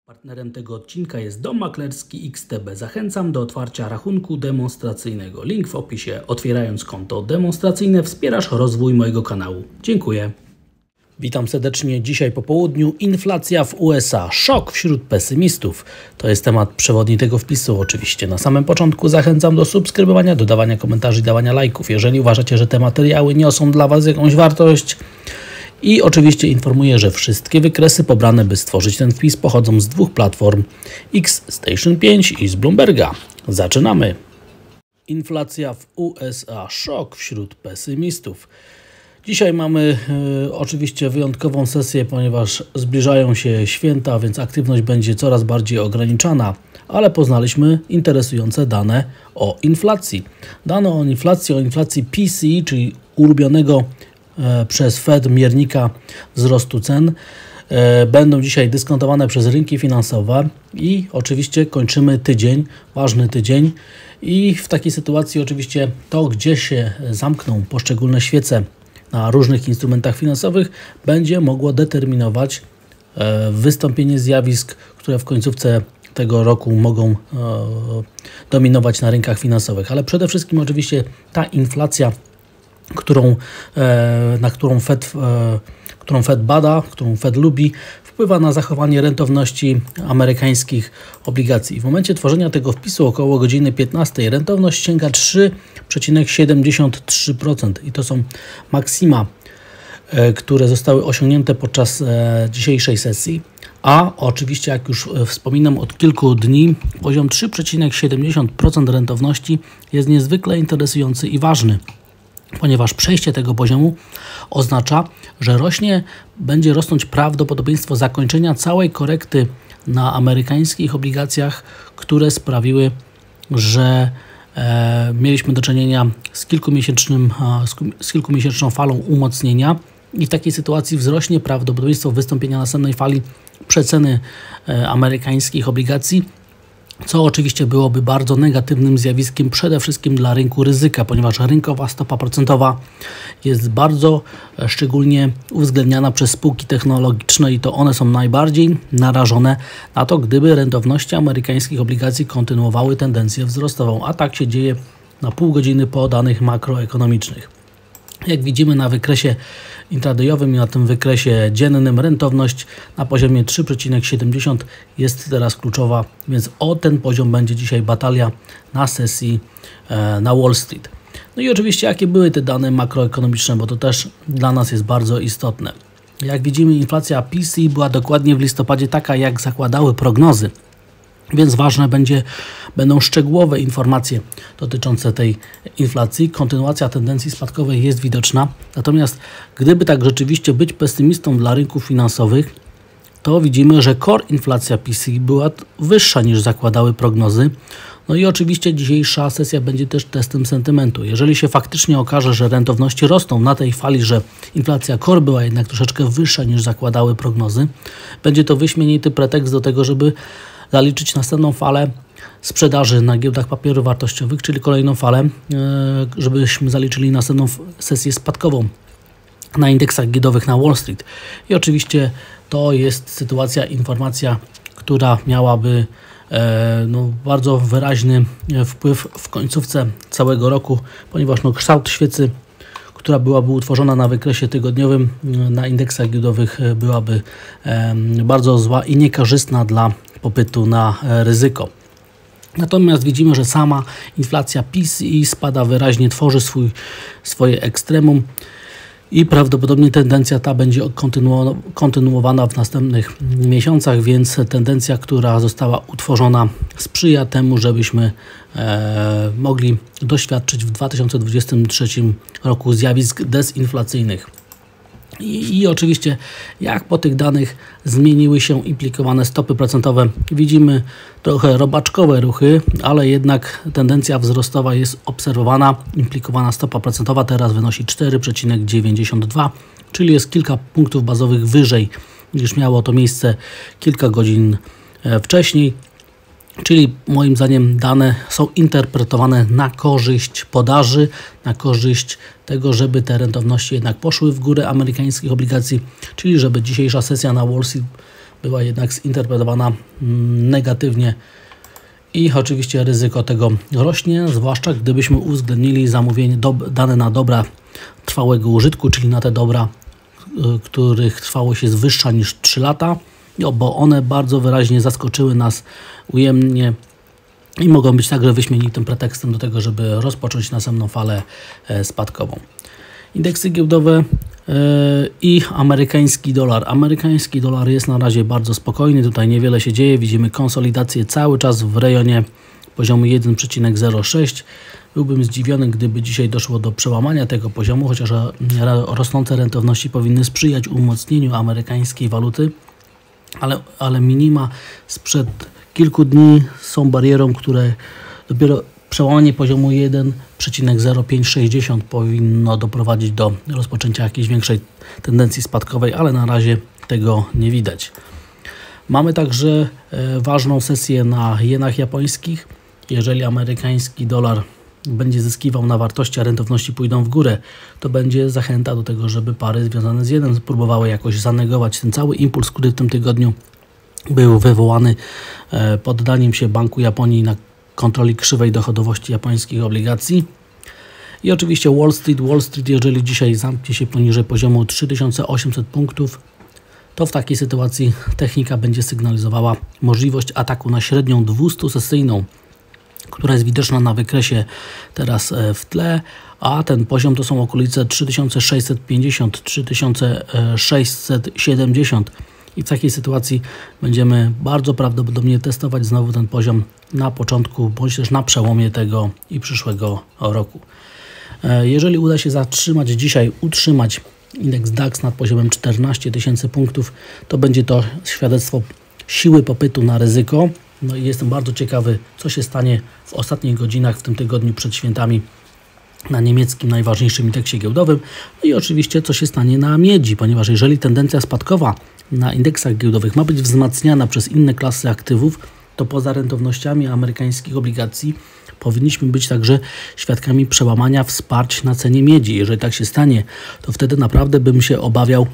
Partnerem tego odcinka jest Dom Maklerski XTB. Zachęcam do otwarcia rachunku demonstracyjnego. Link w opisie. Otwierając konto demonstracyjne wspierasz rozwój mojego kanału. Dziękuję. Witam serdecznie. Dzisiaj po południu inflacja w USA. Szok wśród pesymistów. To jest temat przewodni tego wpisu. Oczywiście na samym początku zachęcam do subskrybowania, dodawania komentarzy i dawania lajków. Jeżeli uważacie, że te materiały niosą dla Was jakąś wartość. I oczywiście informuję, że wszystkie wykresy pobrane, by stworzyć ten wpis, pochodzą z dwóch platform Xstation 5 i z Bloomberga. Zaczynamy. Inflacja w USA. Szok wśród pesymistów. Dzisiaj mamy oczywiście wyjątkową sesję, ponieważ zbliżają się święta, więc aktywność będzie coraz bardziej ograniczana, ale poznaliśmy interesujące dane o inflacji. Dane o inflacji PCE, czyli ulubionego przez Fed miernika wzrostu cen, będą dzisiaj dyskontowane przez rynki finansowe i oczywiście kończymy tydzień, ważny tydzień, i w takiej sytuacji oczywiście to, gdzie się zamkną poszczególne świece na różnych instrumentach finansowych, będzie mogło determinować wystąpienie zjawisk, które w końcówce tego roku mogą dominować na rynkach finansowych. Ale przede wszystkim oczywiście ta inflacja, którą Fed bada, którą Fed lubi, wpływa na zachowanie rentowności amerykańskich obligacji. W momencie tworzenia tego wpisu około godziny 15 rentowność sięga 3,73% i to są maksima, które zostały osiągnięte podczas dzisiejszej sesji. A oczywiście, jak już wspominam od kilku dni, poziom 3,70% rentowności jest niezwykle interesujący i ważny, ponieważ przejście tego poziomu oznacza, że będzie rosnąć prawdopodobieństwo zakończenia całej korekty na amerykańskich obligacjach, które sprawiły, że mieliśmy do czynienia z kilkumiesięczną falą umocnienia i w takiej sytuacji wzrośnie prawdopodobieństwo wystąpienia następnej fali przeceny amerykańskich obligacji, co oczywiście byłoby bardzo negatywnym zjawiskiem przede wszystkim dla rynku ryzyka, ponieważ rynkowa stopa procentowa jest bardzo szczególnie uwzględniana przez spółki technologiczne i to one są najbardziej narażone na to, gdyby rentowności amerykańskich obligacji kontynuowały tendencję wzrostową, a tak się dzieje na pół godziny po danych makroekonomicznych. Jak widzimy na wykresie intradayowym i na tym wykresie dziennym, rentowność na poziomie 3,70 jest teraz kluczowa, więc o ten poziom będzie dzisiaj batalia na sesji na Wall Street. No i oczywiście jakie były te dane makroekonomiczne, bo to też dla nas jest bardzo istotne. Jak widzimy, inflacja PCE była dokładnie w listopadzie taka, jak zakładały prognozy. Więc ważne będą szczegółowe informacje dotyczące tej inflacji. Kontynuacja tendencji spadkowej jest widoczna. Natomiast gdyby tak rzeczywiście być pesymistą dla rynków finansowych, to widzimy, że core inflacja PCE była wyższa niż zakładały prognozy. No i oczywiście dzisiejsza sesja będzie też testem sentymentu. Jeżeli się faktycznie okaże, że rentowności rosną na tej fali, że inflacja core była jednak troszeczkę wyższa niż zakładały prognozy, będzie to wyśmienity pretekst do tego, żeby zaliczyć następną falę sprzedaży na giełdach papierów wartościowych, czyli kolejną falę, żebyśmy zaliczyli następną sesję spadkową na indeksach giełdowych na Wall Street. I oczywiście to jest informacja, która miałaby bardzo wyraźny wpływ w końcówce całego roku, ponieważ kształt świecy, która byłaby utworzona na wykresie tygodniowym na indeksach giełdowych, byłaby bardzo zła i niekorzystna dla popytu na ryzyko. Natomiast widzimy, że sama inflacja PCE spada wyraźnie, tworzy swoje ekstremum i prawdopodobnie tendencja ta będzie kontynuowana w następnych miesiącach, więc tendencja, która została utworzona, sprzyja temu, żebyśmy mogli doświadczyć w 2023 roku zjawisk dezinflacyjnych. I oczywiście, jak po tych danych zmieniły się implikowane stopy procentowe, widzimy trochę robaczkowe ruchy, ale jednak tendencja wzrostowa jest obserwowana. Implikowana stopa procentowa teraz wynosi 4,92, czyli jest kilka punktów bazowych wyżej niż miało to miejsce kilka godzin wcześniej. Czyli moim zdaniem dane są interpretowane na korzyść podaży, na korzyść tego, żeby te rentowności jednak poszły w górę amerykańskich obligacji, czyli żeby dzisiejsza sesja na Wall Street była jednak zinterpretowana negatywnie i oczywiście ryzyko tego rośnie, zwłaszcza gdybyśmy uwzględnili zamówienie dane na dobra trwałego użytku, czyli na te dobra, których trwałość jest wyższa niż 3 lata, bo one bardzo wyraźnie zaskoczyły nas ujemnie i mogą być także wyśmienitym pretekstem do tego, żeby rozpocząć następną falę spadkową. Indeksy giełdowe i amerykański dolar. Amerykański dolar jest na razie bardzo spokojny, tutaj niewiele się dzieje, widzimy konsolidację cały czas w rejonie poziomu 1,06. Byłbym zdziwiony, gdyby dzisiaj doszło do przełamania tego poziomu, chociaż rosnące rentowności powinny sprzyjać umocnieniu amerykańskiej waluty, ale minima sprzed kilku dni są barierą, które dopiero przełamanie poziomu 1,0560 powinno doprowadzić do rozpoczęcia jakiejś większej tendencji spadkowej, ale na razie tego nie widać. Mamy także ważną sesję na jenach japońskich. Jeżeli amerykański dolar będzie zyskiwał na wartości, a rentowności pójdą w górę, to będzie zachęta do tego, żeby pary związane z jenem próbowały jakoś zanegować ten cały impuls, który w tym tygodniu był wywołany poddaniem się Banku Japonii na kontroli krzywej dochodowości japońskich obligacji. I oczywiście Wall Street, jeżeli dzisiaj zamknie się poniżej poziomu 3800 punktów, to w takiej sytuacji technika będzie sygnalizowała możliwość ataku na średnią 200-sesyjną, która jest widoczna na wykresie teraz w tle, a ten poziom to są okolice 3650, 3670 i w takiej sytuacji będziemy bardzo prawdopodobnie testować znowu ten poziom na początku, bądź też na przełomie tego i przyszłego roku. Jeżeli uda się utrzymać indeks DAX nad poziomem 14 000 punktów, to będzie to świadectwo siły popytu na ryzyko. No i jestem bardzo ciekawy, co się stanie w ostatnich godzinach w tym tygodniu przed świętami na niemieckim najważniejszym indeksie giełdowym. No i oczywiście, co się stanie na miedzi, ponieważ jeżeli tendencja spadkowa na indeksach giełdowych ma być wzmacniana przez inne klasy aktywów, to poza rentownościami amerykańskich obligacji powinniśmy być także świadkami przełamania wsparć na cenie miedzi. Jeżeli tak się stanie, to wtedy naprawdę bym się obawiał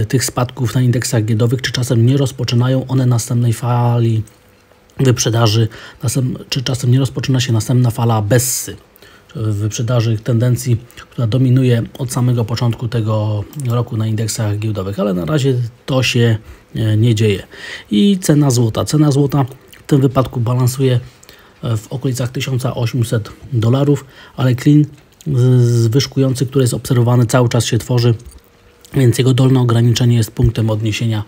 tych spadków na indeksach giełdowych, czy czasem nie rozpoczynają one następnej fali wyprzedaży, czy czasem nie rozpoczyna się następna fala bessy, wyprzedaży tendencji, która dominuje od samego początku tego roku na indeksach giełdowych, ale na razie to się nie dzieje. I cena złota. Cena złota w tym wypadku balansuje w okolicach $1800, ale klin zwyżkujący, który jest obserwowany, cały czas się tworzy, więc jego dolne ograniczenie jest punktem odniesienia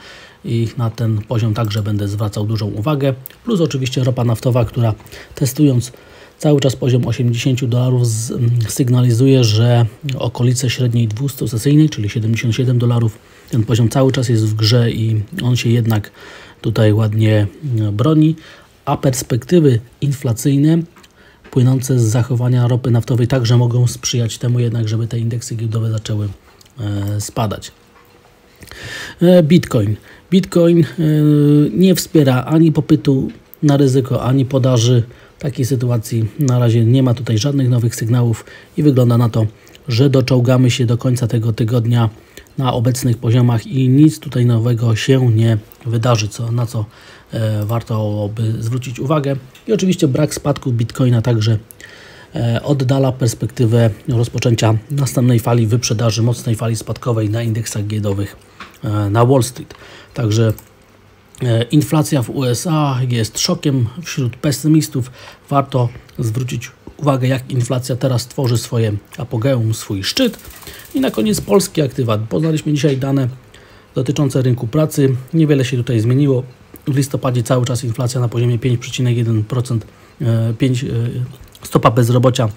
i na ten poziom także będę zwracał dużą uwagę. Plus oczywiście ropa naftowa, która testując cały czas poziom $80 sygnalizuje, że okolice średniej 200-sesyjnej, czyli $77, ten poziom cały czas jest w grze i on się jednak tutaj ładnie broni, a perspektywy inflacyjne płynące z zachowania ropy naftowej także mogą sprzyjać temu jednak, żeby te indeksy giełdowe zaczęły spadać. Bitcoin nie wspiera ani popytu na ryzyko, ani podaży. W takiej sytuacji na razie nie ma tutaj żadnych nowych sygnałów i wygląda na to, że doczołgamy się do końca tego tygodnia na obecnych poziomach i nic tutaj nowego się nie wydarzy, na co warto by zwrócić uwagę. I oczywiście brak spadku Bitcoina także oddala perspektywę rozpoczęcia następnej fali wyprzedaży, mocnej fali spadkowej na indeksach giełdowych na Wall Street. Także inflacja w USA jest szokiem wśród pesymistów. Warto zwrócić uwagę, jak inflacja teraz tworzy swoje apogeum, swój szczyt. I na koniec polskie aktywa. Poznaliśmy dzisiaj dane dotyczące rynku pracy. Niewiele się tutaj zmieniło. W listopadzie cały czas inflacja na poziomie 5,1%, stopa bezrobocia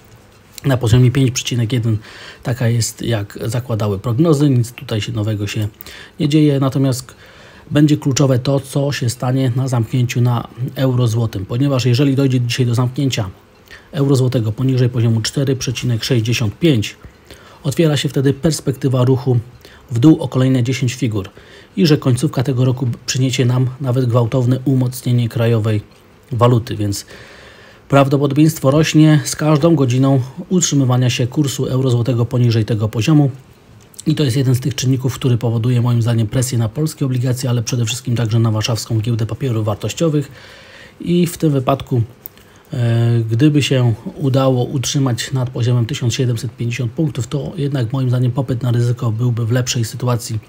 na poziomie 5,1%. Taka jest, jak zakładały prognozy. Nic tutaj nowego się nie dzieje. Natomiast będzie kluczowe to, co się stanie na zamknięciu na euro-złotym, ponieważ jeżeli dojdzie dzisiaj do zamknięcia euro-złotego poniżej poziomu 4,65, otwiera się wtedy perspektywa ruchu w dół o kolejne 10 figur i że końcówka tego roku przyniesie nam nawet gwałtowne umocnienie krajowej waluty, więc prawdopodobieństwo rośnie z każdą godziną utrzymywania się kursu euro-złotego poniżej tego poziomu. I to jest jeden z tych czynników, który powoduje moim zdaniem presję na polskie obligacje, ale przede wszystkim także na warszawską giełdę papierów wartościowych. I w tym wypadku, gdyby się udało utrzymać nad poziomem 1750 punktów, to jednak moim zdaniem popyt na ryzyko byłby w lepszej sytuacji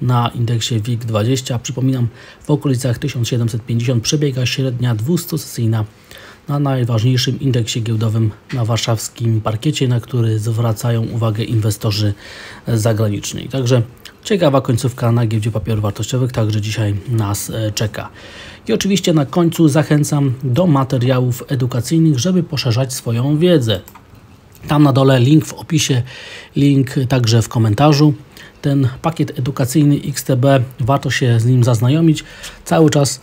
na indeksie WIG20. Przypominam, w okolicach 1750 przebiega średnia 200-sesyjna na najważniejszym indeksie giełdowym na warszawskim parkiecie, na który zwracają uwagę inwestorzy zagraniczni. Także ciekawa końcówka na giełdzie papierów wartościowych także dzisiaj nas czeka. I oczywiście na końcu zachęcam do materiałów edukacyjnych, żeby poszerzać swoją wiedzę. Tam na dole link w opisie, link także w komentarzu. Ten pakiet edukacyjny XTB, warto się z nim zaznajomić. Cały czas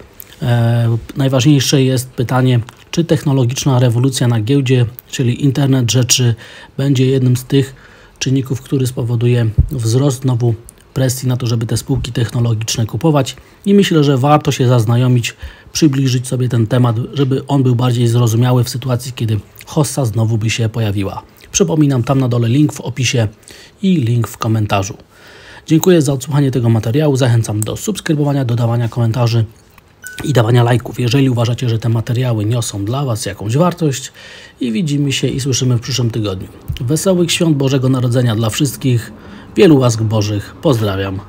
najważniejsze jest pytanie, czy technologiczna rewolucja na giełdzie, czyli internet rzeczy, będzie jednym z tych czynników, który spowoduje wzrost znowu presji na to, żeby te spółki technologiczne kupować. I myślę, że warto się zaznajomić, przybliżyć sobie ten temat, żeby on był bardziej zrozumiały w sytuacji, kiedy hossa znowu by się pojawiła. Przypominam, tam na dole link w opisie i link w komentarzu. Dziękuję za odsłuchanie tego materiału. Zachęcam do subskrybowania, dodawania komentarzy i dawania lajków, jeżeli uważacie, że te materiały niosą dla Was jakąś wartość. I widzimy się i słyszymy w przyszłym tygodniu. Wesołych świąt Bożego Narodzenia dla wszystkich. Wielu łask Bożych. Pozdrawiam.